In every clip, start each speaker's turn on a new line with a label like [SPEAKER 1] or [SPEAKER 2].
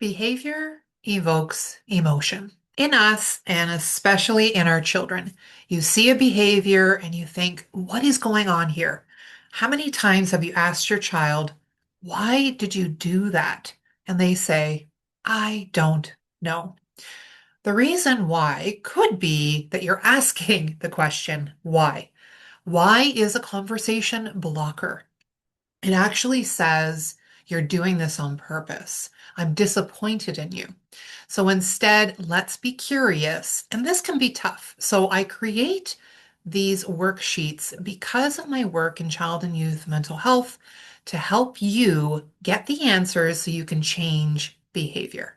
[SPEAKER 1] Behavior evokes emotion in us and especially in our children. You see a behavior and you think, what is going on here? How many times have you asked your child, why did you do that? And they say, I don't know. The reason why could be that you're asking the question, why? Why is a conversation blocker? It actually says, you're doing this on purpose. I'm disappointed in you. So instead, let's be curious. And this can be tough. So I create these worksheets because of my work in child and youth mental health to help you get the answers so you can change behavior.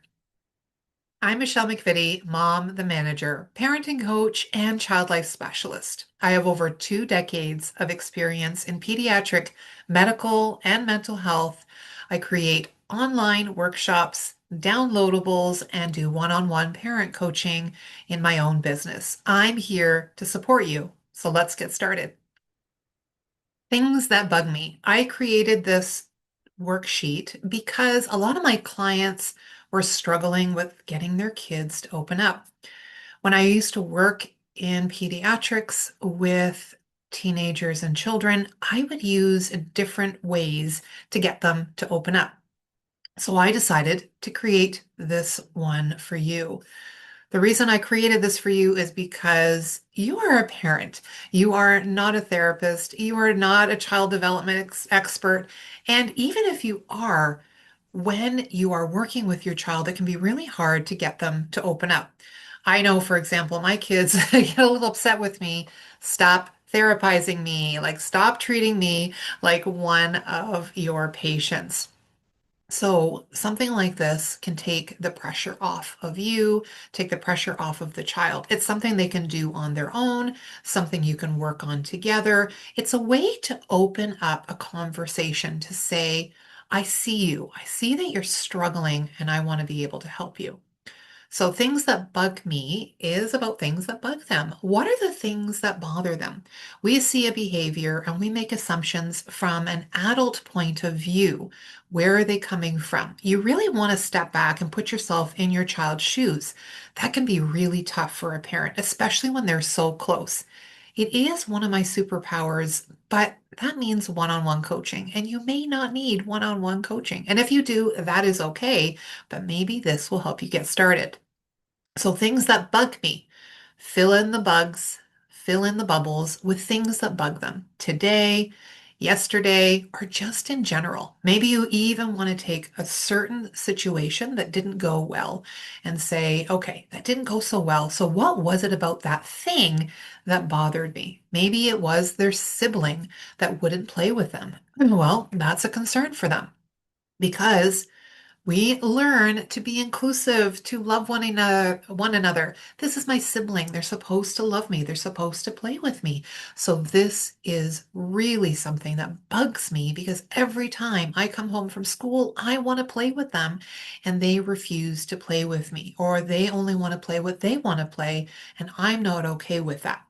[SPEAKER 1] I'm Michelle McVitie, mom, the manager, parenting coach, and child life specialist. I have over 2 decades of experience in pediatric medical and mental health. I create online workshops, downloadables, and do one-on-one parent coaching in my own business. I'm here to support you. So let's get started. Things that bug me. I created this worksheet because a lot of my clients were struggling with getting their kids to open up. When I used to work in pediatrics with teenagers and children, I would use different ways to get them to open up. So I decided to create this one for you. The reason I created this for you is because you are a parent. You are not a therapist. You are not a child development expert. And even if you are, when you are working with your child, it can be really hard to get them to open up. I know, for example, my kids get a little upset with me. Stop therapizing me, like stop treating me like one of your patients. So something like this can take the pressure off of you, take the pressure off of the child. It's something they can do on their own, something you can work on together. It's a way to open up a conversation to say, I see you. I see that you're struggling and I want to be able to help you. So things that bug me is about things that bug them. What are the things that bother them? We see a behavior and we make assumptions from an adult point of view. Where are they coming from? You really want to step back and put yourself in your child's shoes. That can be really tough for a parent, especially when they're so close. It is one of my superpowers, but that means one-on-one coaching, and you may not need one-on-one coaching. And if you do, that is okay, but maybe this will help you get started. So things that bug me, fill in the bugs, fill in the bubbles with things that bug them today, yesterday, or just in general. Maybe you even want to take a certain situation that didn't go well and say, okay, that didn't go so well. So what was it about that thing that bothered me? Maybe it was their sibling that wouldn't play with them. Well, that's a concern for them because we learn to be inclusive, to love one another. This is my sibling. They're supposed to love me. They're supposed to play with me. So this is really something that bugs me because every time I come home from school, I want to play with them and they refuse to play with me, or they only want to play what they want to play, and I'm not okay with that.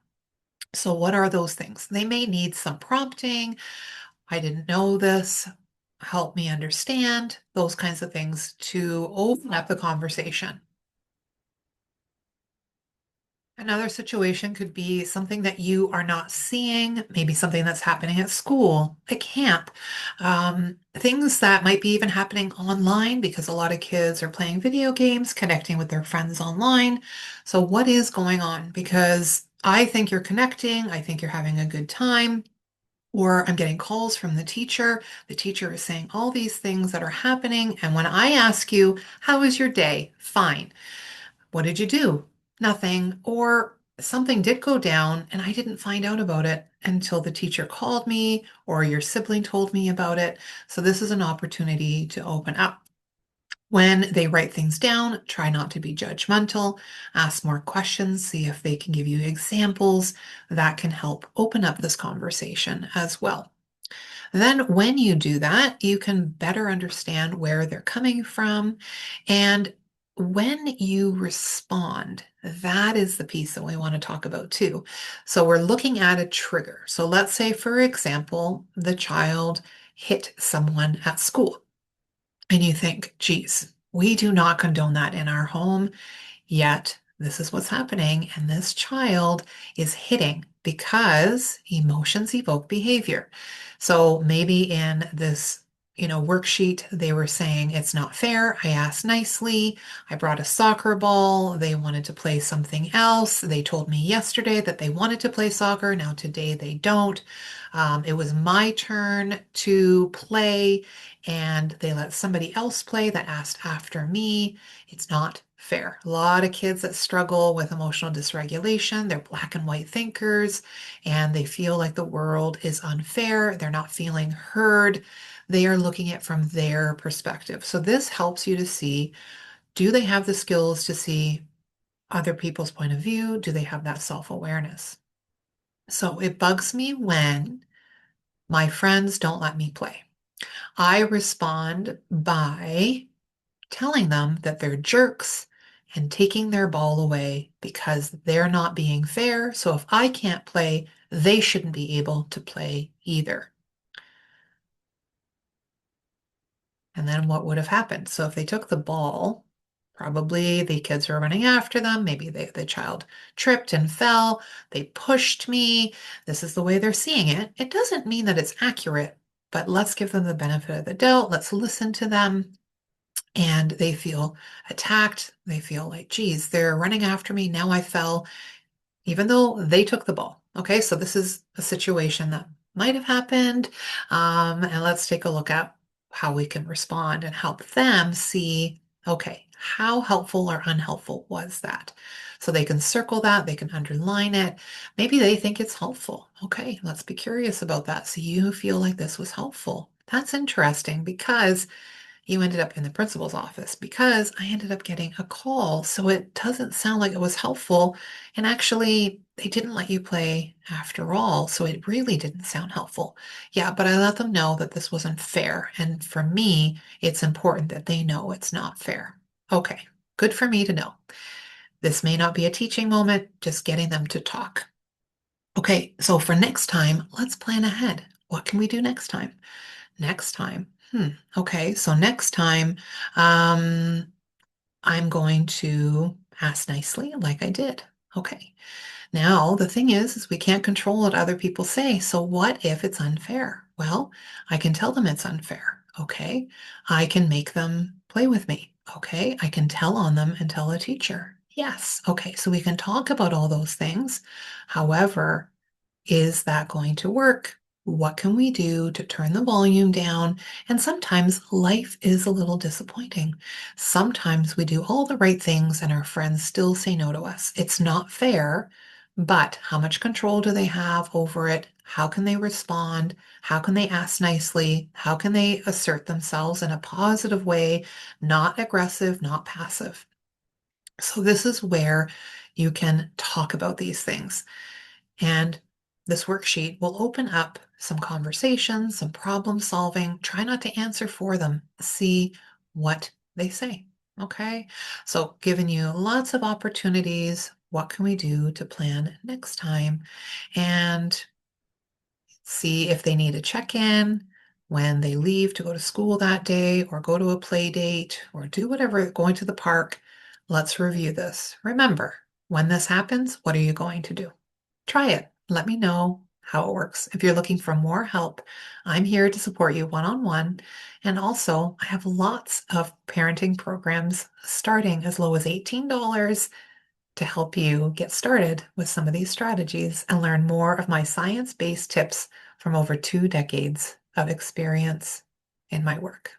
[SPEAKER 1] So what are those things? They may need some prompting. I didn't know this. Help me understand, those kinds of things to open up the conversation. Another situation could be something that you are not seeing, maybe something that's happening at school, at camp, things that might be even happening online because a lot of kids are playing video games, connecting with their friends online. So, what is going on? Because I think you're connecting, I think you're having a good time. Or I'm getting calls from the teacher. The teacher is saying all these things that are happening. And when I ask you, how was your day? Fine. What did you do? Nothing. Or something did go down and I didn't find out about it until the teacher called me or your sibling told me about it. So this is an opportunity to open up. When they write things down, try not to be judgmental, ask more questions, see if they can give you examples that can help open up this conversation as well. Then, when you do that, you can better understand where they're coming from. And when you respond, that is the piece that we want to talk about too. So, we're looking at a trigger. So, let's say, for example, the child hit someone at school, and you think, geez, We do not condone that in our home. Yet, this is what's happening, and this child is hitting because emotions evoke behavior. So maybe in this, worksheet, they were saying it's not fair. I asked nicely. I brought a soccer ball. They wanted to play something else. They told me yesterday that they wanted to play soccer. Now today they don't. It was my turn to play, and they let somebody else play that asked after me. It's not fair. A lot of kids that struggle with emotional dysregulation, they're black and white thinkers, and they feel like the world is unfair. They're not feeling heard. They are looking at it from their perspective. So this helps you to see, do they have the skills to see other people's point of view? Do they have that self-awareness? So it bugs me when my friends don't let me play. I respond by telling them that they're jerks and taking their ball away because they're not being fair. So if I can't play, they shouldn't be able to play either. And then what would have happened? So if they took the ball, probably the kids were running after them. Maybe the child tripped and fell. They pushed me. This is the way they're seeing it. It doesn't mean that it's accurate, but let's give them the benefit of the doubt. Let's listen to them. And they feel attacked. They feel like, geez, they're running after me. Now I fell, even though they took the ball. Okay, so this is a situation that might have happened. And let's take a look at how we can respond and help them see, okay, how helpful or unhelpful was that? So they can circle that, they can underline it. Maybe they think it's helpful. Okay, let's be curious about that. So you feel like this was helpful. That's interesting because you ended up in the principal's office because I ended up getting a call. So it doesn't sound like it was helpful. And actually, they didn't let you play after all. So it really didn't sound helpful. Yeah, but I let them know that this wasn't fair. And for me, it's important that they know it's not fair. Okay, good for me to know. This may not be a teaching moment, just getting them to talk. Okay, so for next time, let's plan ahead. What can we do next time? Next time. Okay, so next time, um, I'm going to ask nicely like I did. Okay. Now, the thing is we can't control what other people say. So what if it's unfair? Well, I can tell them it's unfair. Okay. I can make them play with me. Okay. I can tell on them and tell a teacher. Yes. Okay. So we can talk about all those things. However, is that going to work? What can we do to turn the volume down? And sometimes life is a little disappointing. Sometimes we do all the right things and our friends still say no to us. It's not fair, but how much control do they have over it? How can they respond? How can they ask nicely? How can they assert themselves in a positive way, not aggressive, not passive? So this is where you can talk about these things. And this worksheet will open up some conversations, some problem solving. Try not to answer for them. See what they say. Okay. So, giving you lots of opportunities. What can we do to plan next time? And see if they need a check-in when they leave to go to school that day or go to a play date or do whatever, going to the park. Let's review this. Remember, when this happens, what are you going to do? Try it. Let me know how it works. If you're looking for more help, I'm here to support you one-on-one. And also, I have lots of parenting programs starting as low as $18 to help you get started with some of these strategies and learn more of my science-based tips from over 2 decades of experience in my work.